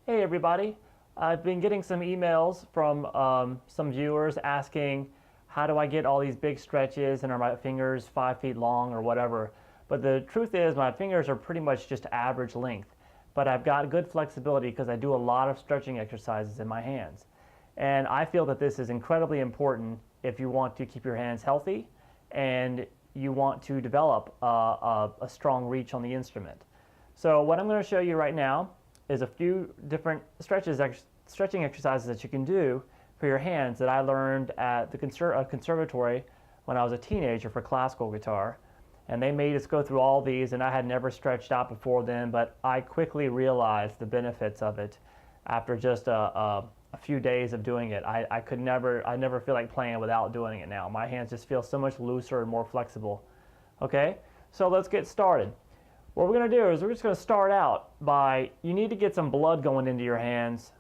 Hey everybody, I've been getting some emails from some viewers asking how do I get all these big stretches and are my fingers 5 feet long or whatever. But the truth is my fingers are pretty much just average length, but I've got good flexibility because I do a lot of stretching exercises in my hands. And I feel that this is incredibly important if you want to keep your hands healthy and you want to develop a strong reach on the instrument. So what I'm going to show you right now is a few different stretching exercises that you can do for your hands that I learned at the conservatory when I was a teenager for classical guitar. And they made us go through all these, and I had never stretched out before then, but I quickly realized the benefits of it after just a few days of doing it. I never feel like playing without doing it now. My hands just feel so much looser and more flexible. Okay, so let's get started. What we're going to do is we're just going to start out by, you need to get some blood going into your hands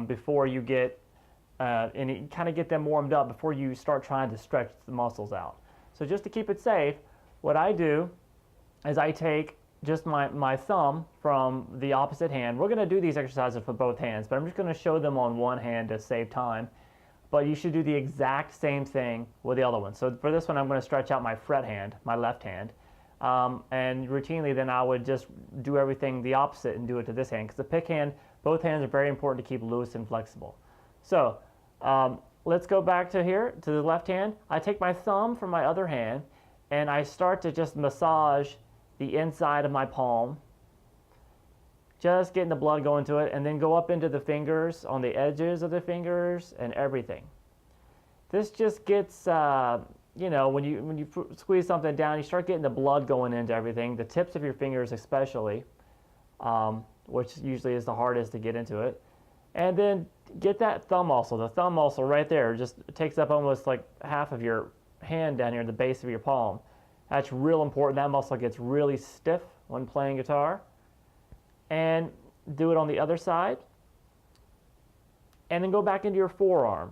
before you get, and kind of get them warmed up before you start trying to stretch the muscles out. So just to keep it safe, what I do is I take just my thumb from the opposite hand. We're going to do these exercises for both hands, but I'm just going to show them on one hand to save time. But you should do the exact same thing with the other one. So for this one, I'm going to stretch out my fret hand, my left hand. And routinely then I would just do everything the opposite and do it to this hand, because the pick hand, both hands are very important to keep loose and flexible. So let's go back to here, to the left hand. I take my thumb from my other hand and I start to just massage the inside of my palm, just getting the blood going to it, and then go up into the fingers, on the edges of the fingers and everything. This just gets you know, when you squeeze something down, you start getting the blood going into everything, the tips of your fingers especially, which usually is the hardest to get into it. And then get that thumb muscle, the thumb muscle right there, just takes up almost like half of your hand down here at the base of your palm. That's real important. That muscle gets really stiff when playing guitar. And do it on the other side. And then go back into your forearm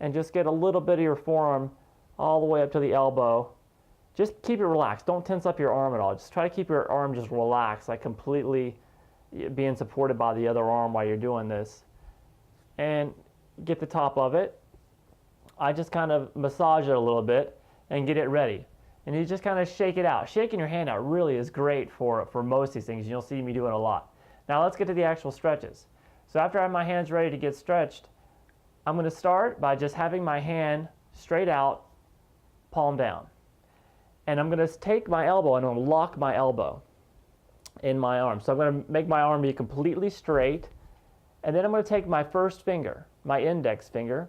and just get a little bit of your forearm all the way up to the elbow. Just keep it relaxed. Don't tense up your arm at all. Just try to keep your arm just relaxed, like completely being supported by the other arm while you're doing this. And get the top of it. I just kind of massage it a little bit and get it ready. And you just kind of shake it out. Shaking your hand out really is great for most of these things. You'll see me do it a lot. Now let's get to the actual stretches. So after I have my hands ready to get stretched, I'm going to start by just having my hand straight out, palm down. And I'm going to take my elbow and I'm going to lock my elbow in my arm. So I'm going to make my arm be completely straight. And then I'm going to take my first finger, my index finger,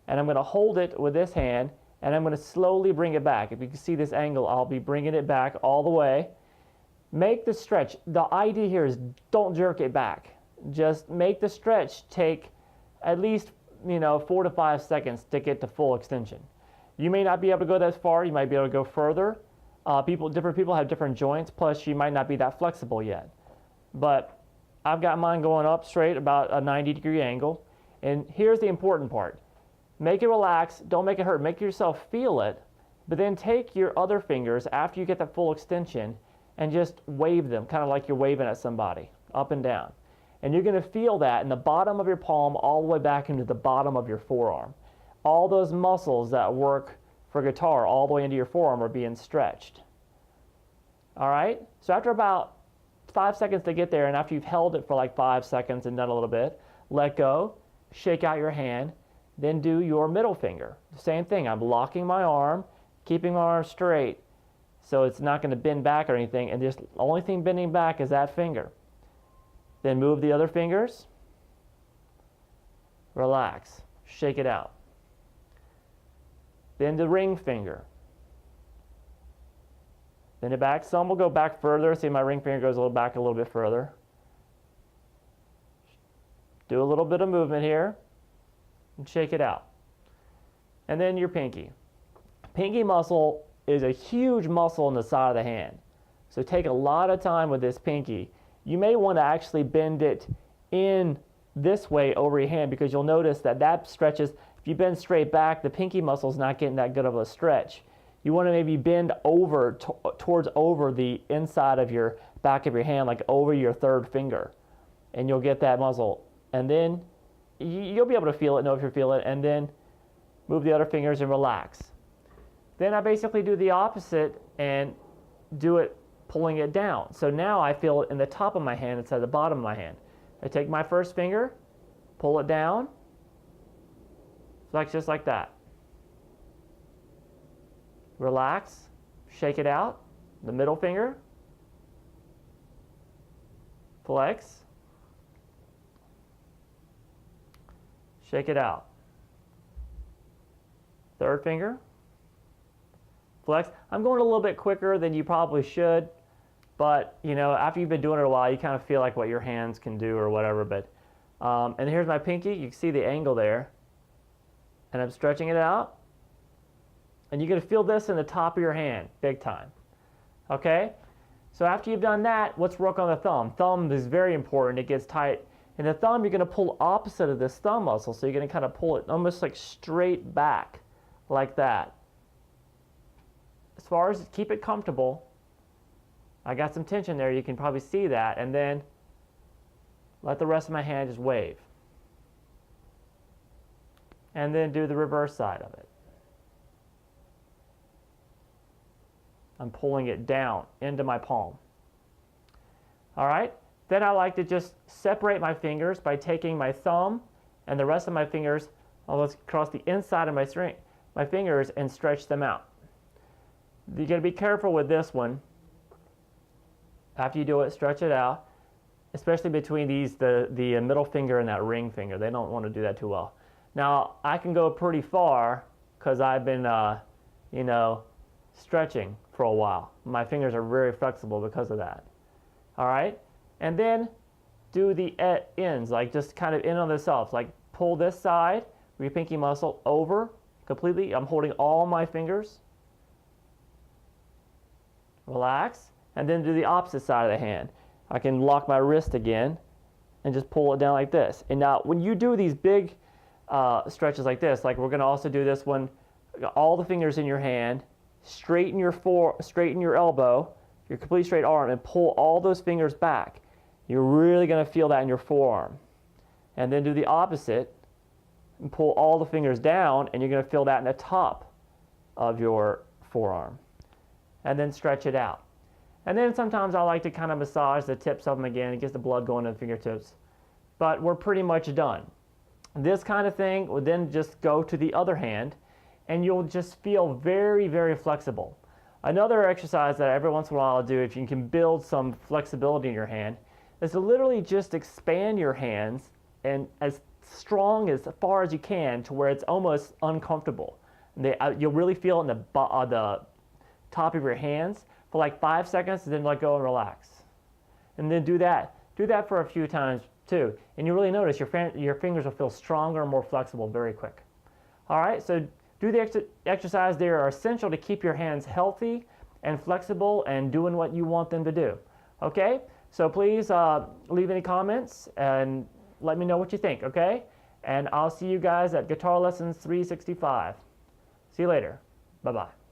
and I'm going to hold it with this hand, and I'm going to slowly bring it back. If you can see this angle, I'll be bringing it back all the way. Make the stretch. The idea here is don't jerk it back. Just make the stretch take at least 4 to 5 seconds to get to full extension. You may not be able to go that far. You might be able to go further. Different people have different joints, plus you might not be that flexible yet. But I've got mine going up straight about a 90-degree angle. And here's the important part. Make it relax. Don't make it hurt. Make yourself feel it. But then take your other fingers after you get that full extension and just wave them, kind of like you're waving at somebody, up and down. And you're going to feel that in the bottom of your palm all the way back into the bottom of your forearm. All those muscles that work for guitar all the way into your forearm are being stretched. All right? So after about 5 seconds to get there, and after you've held it for like 5 seconds and done a little bit, let go, shake out your hand, then do your middle finger. Same thing. I'm locking my arm, keeping my arm straight so it's not going to bend back or anything, and just the only thing bending back is that finger. Then move the other fingers. Relax. Shake it out. Then the ring finger. Then it back. Some will go back further. See, my ring finger goes back a little bit further. Do a little bit of movement here and shake it out. And then your pinky. Pinky muscle is a huge muscle on the side of the hand. So take a lot of time with this pinky. You may want to actually bend it in this way over your hand, because you'll notice that stretches. If you bend straight back, the pinky muscle is not getting that good of a stretch. You want to maybe bend over towards over the inside of your back of your hand, like over your third finger. and you'll get that muscle. And then you'll be able to feel it, know if you feel it, and then move the other fingers and relax. Then I basically do the opposite and do it pulling it down. So now I feel it in the top of my hand instead of the bottom of my hand. I take my first finger, pull it down, flex just like that. Relax, shake it out, the middle finger, flex, shake it out. Third finger, flex. I'm going a little bit quicker than you probably should, but you know, after you've been doing it a while, you kind of feel like what your hands can do or whatever. But and here's my pinky. You can see the angle there, and I'm stretching it out, and you're going to feel this in the top of your hand, big time. Okay. So after you've done that, let's work on the thumb. Thumb is very important. It gets tight. In the thumb, you're going to pull opposite of this thumb muscle, so you're going to kind of pull it almost like straight back, like that. As far as keep it comfortable, I got some tension there. You can probably see that. And then let the rest of my hand just wave. And then do the reverse side of it. I'm pulling it down into my palm. All right. Then I like to just separate my fingers by taking my thumb and the rest of my fingers almost across the inside of my fingers and stretch them out. You got to be careful with this one. After you do it, stretch it out, especially between the middle finger and that ring finger. They don't want to do that too well. Now I can go pretty far because I've been, you know, stretching for a while. My fingers are very flexible because of that. All right, and then do the ends, like just kind of in on themselves, like pull this side of your pinky muscle over completely. I'm holding all my fingers. Relax, and then do the opposite side of the hand. I can lock my wrist again and just pull it down like this. And now when you do these big stretches like this, like we're going to also do this one, all the fingers in your hand, straighten your elbow, your complete straight arm, and pull all those fingers back. You're really going to feel that in your forearm. And then do the opposite and pull all the fingers down, and you're going to feel that in the top of your forearm. And then stretch it out. And then sometimes I like to kind of massage the tips of them again. It gets the blood going to the fingertips. But we're pretty much done. This kind of thing would then just go to the other hand, and you'll just feel very, very flexible. Another exercise that every once in a while I'll do, if you can build some flexibility in your hand, is to literally just expand your hands and as strong as far as you can to where it's almost uncomfortable. You'll really feel it in the top of your hands for like 5 seconds, and then let go and relax. And then do that. Do that for a few times too. And you really notice your fingers will feel stronger and more flexible very quick. All right, so do the exercise. They are essential to keep your hands healthy and flexible and doing what you want them to do. Okay, so please leave any comments and let me know what you think, okay? And I'll see you guys at Guitar Lessons 365. See you later. Bye-bye.